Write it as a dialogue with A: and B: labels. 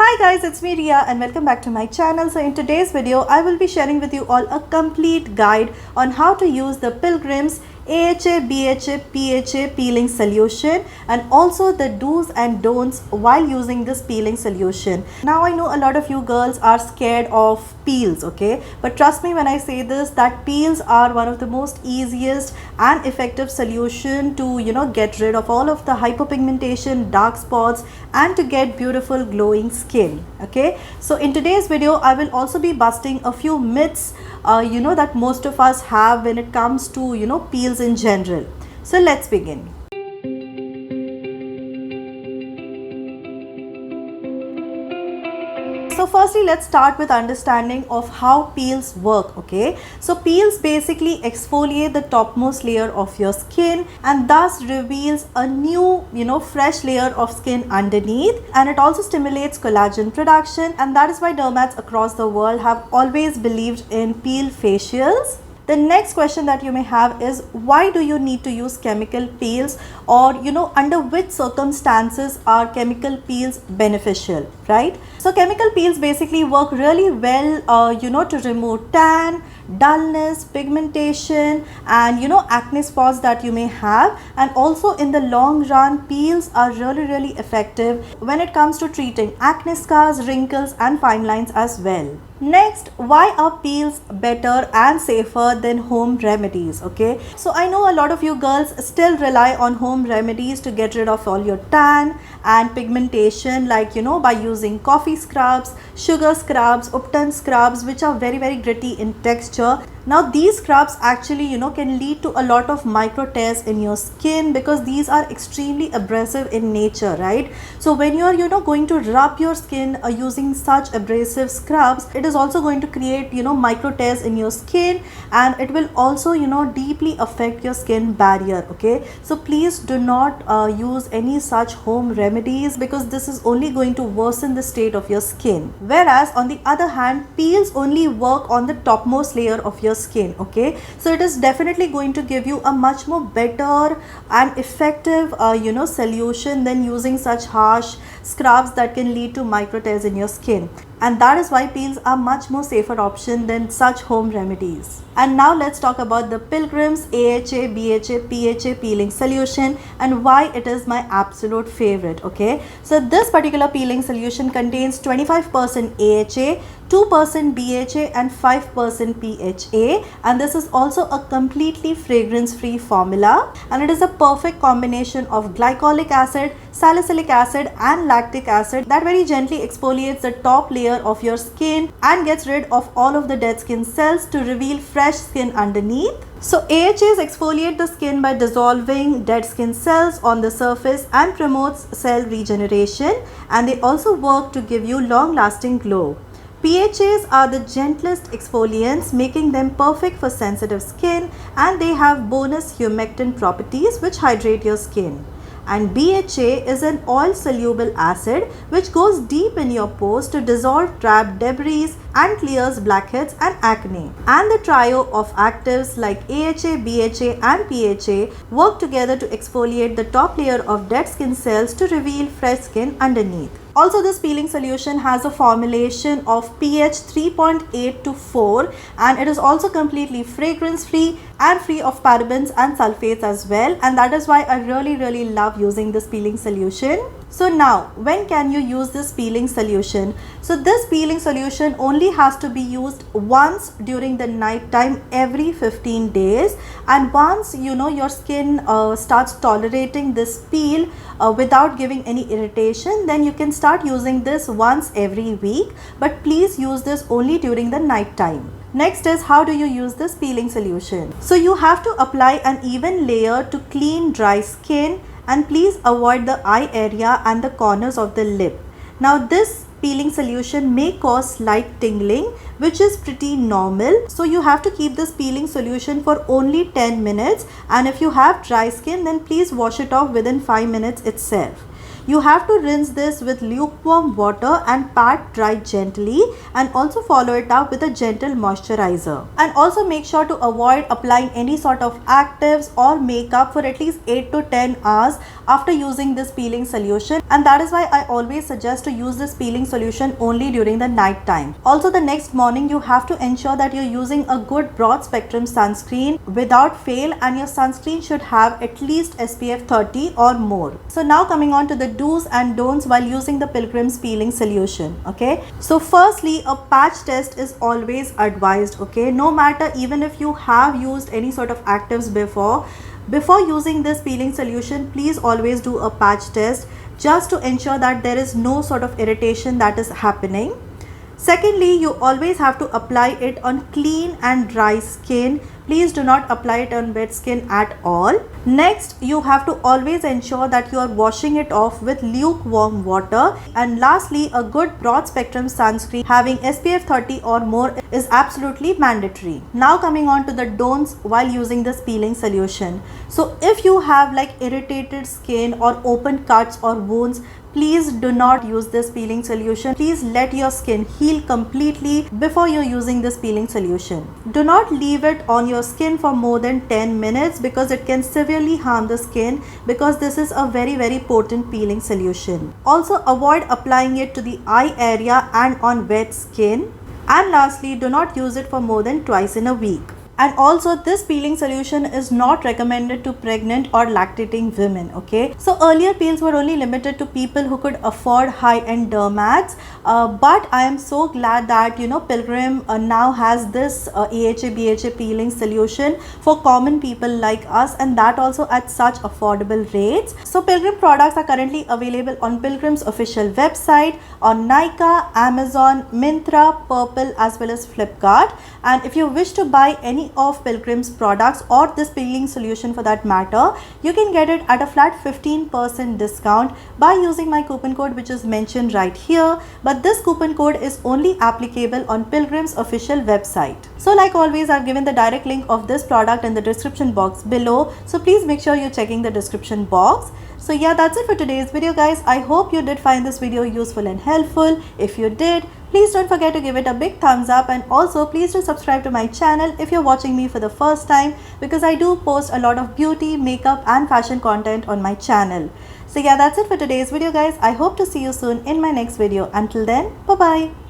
A: Hi guys, it's me Ria and welcome back to my channel. So in today's video, I will be sharing with you all a complete guide on how to use the Pilgrim's AHA, BHA, PHA peeling solution and also the do's and don'ts while using this peeling solution. Now I know a lot of you girls are scared of peels, okay, but trust me when I say this that peels are one of the most easiest and effective solution to get rid of all of the hypopigmentation, dark spots and to get beautiful glowing skin. Okay, so in today's video I will also be busting a few myths that most of us have when it comes to peels in general. So let's begin. So firstly, let's start with understanding of how peels work. Okay, so peels basically exfoliate the topmost layer of your skin and thus reveals a new fresh layer of skin underneath, and it also stimulates collagen production, and that is why dermats across the world have always believed in peel facials. The next question that you may have is, why do you need to use chemical peels, or under which circumstances are chemical peels beneficial, right? So chemical peels basically work really well to remove tan, dullness, pigmentation and acne spots that you may have, and also in the long run peels are really effective when it comes to treating acne scars, wrinkles and fine lines as well. Next, why are peels better and safer than home remedies? Okay, so I know a lot of you girls still rely on home remedies to get rid of all your tan and pigmentation, like by using coffee scrubs, sugar scrubs, Upton scrubs, which are very gritty in texture. Now these scrubs actually can lead to a lot of micro tears in your skin because these are extremely abrasive in nature, right? So when you are going to rub your skin using such abrasive scrubs, it is also going to create micro tears in your skin, and it will also deeply affect your skin barrier. Okay, so please do not use any such home remedies because this is only going to worsen the state of your skin. Whereas on the other hand, peels only work on the topmost layer of your skin. Okay, so it is definitely going to give you a much more better and effective solution than using such harsh scrubs that can lead to micro tears in your skin, and that is why peels are much more safer option than such home remedies. And now let's talk about the Pilgrim's AHA, BHA, PHA peeling solution and why it is my absolute favorite. Okay, so this particular peeling solution contains 25% AHA, 2% BHA and 5% PHA, and this is also a completely fragrance free formula, and it is a perfect combination of glycolic acid, salicylic acid and lactic acid that very gently exfoliates the top layer of your skin and gets rid of all of the dead skin cells to reveal fresh skin underneath. So AHAs exfoliate the skin by dissolving dead skin cells on the surface and promotes cell regeneration, and they also work to give you long lasting glow. PHAs are the gentlest exfoliants, making them perfect for sensitive skin, and they have bonus humectant properties which hydrate your skin. And BHA is an oil soluble acid which goes deep in your pores to dissolve trapped debris and clears blackheads and acne. And the trio of actives like AHA, BHA and PHA work together to exfoliate the top layer of dead skin cells to reveal fresh skin underneath. Also, this peeling solution has a formulation of pH 3.8 to 4, and it is also completely fragrance free and free of parabens and sulfates as well, and that is why I really love using this peeling solution. So now, when can you use this peeling solution? So this peeling solution only has to be used once during the night time every 15 days, and once your skin starts tolerating this peel without giving any irritation, then you can start using this once every week, but please use this only during the night time. Next is, how do you use this peeling solution? So you have to apply an even layer to clean dry skin, and please avoid the eye area and the corners of the lip. Now this peeling solution may cause slight tingling, which is pretty normal, so you have to keep this peeling solution for only 10 minutes, and if you have dry skin then please wash it off within 5 minutes itself. You have to rinse this with lukewarm water and pat dry gently, and also follow it up with a gentle moisturizer. And also make sure to avoid applying any sort of actives or makeup for at least 8 to 10 hours after using this peeling solution, and that is why I always suggest to use this peeling solution only during the night time. Also, the next morning you have to ensure that you're using a good broad spectrum sunscreen without fail, and your sunscreen should have at least SPF 30 or more. So now coming on to the do's and don'ts while using the Pilgrim's peeling solution. Okay, so firstly, a patch test is always advised. Okay, no matter even if you have used any sort of actives before using this peeling solution, please always do a patch test just to ensure that there is no sort of irritation that is happening. Secondly, you always have to apply it on clean and dry skin. Please do not apply it on wet skin at all. Next, you have to always ensure that you are washing it off with lukewarm water. And lastly, a good broad spectrum sunscreen having SPF 30 or more is absolutely mandatory. Now coming on to the don'ts while using this peeling solution. So if you have like irritated skin or open cuts or wounds, please do not use this peeling solution. Please let your skin heal completely before you're using this peeling solution. Do not leave it on your skin for more than 10 minutes because it can severely harm the skin, because this is a very potent peeling solution. Also, avoid applying it to the eye area and on wet skin. And lastly, do not use it for more than twice in a week. And also, this peeling solution is not recommended to pregnant or lactating women. Okay, so earlier peels were only limited to people who could afford high-end dermats, but I am so glad that Pilgrim now has this AHA BHA peeling solution for common people like us, and that also at such affordable rates. So Pilgrim products are currently available on Pilgrim's official website, on Nykaa, Amazon, Myntra, Purple as well as Flipkart. And if you wish to buy any of Pilgrim's products or this peeling solution for that matter, you can get it at a flat 15% discount by using my coupon code, which is mentioned right here. But this coupon code is only applicable on Pilgrim's official website. So like always, I've given the direct link of this product in the description box below, so please make sure you're checking the description box. So yeah, that's it for today's video, guys. I hope you did find this video useful and helpful. If you did, please don't forget to give it a big thumbs up, and also please do subscribe to my channel if you're watching me for the first time, because I do post a lot of beauty, makeup and fashion content on my channel. So yeah, that's it for today's video, guys. I hope to see you soon in my next video. Until then, bye bye.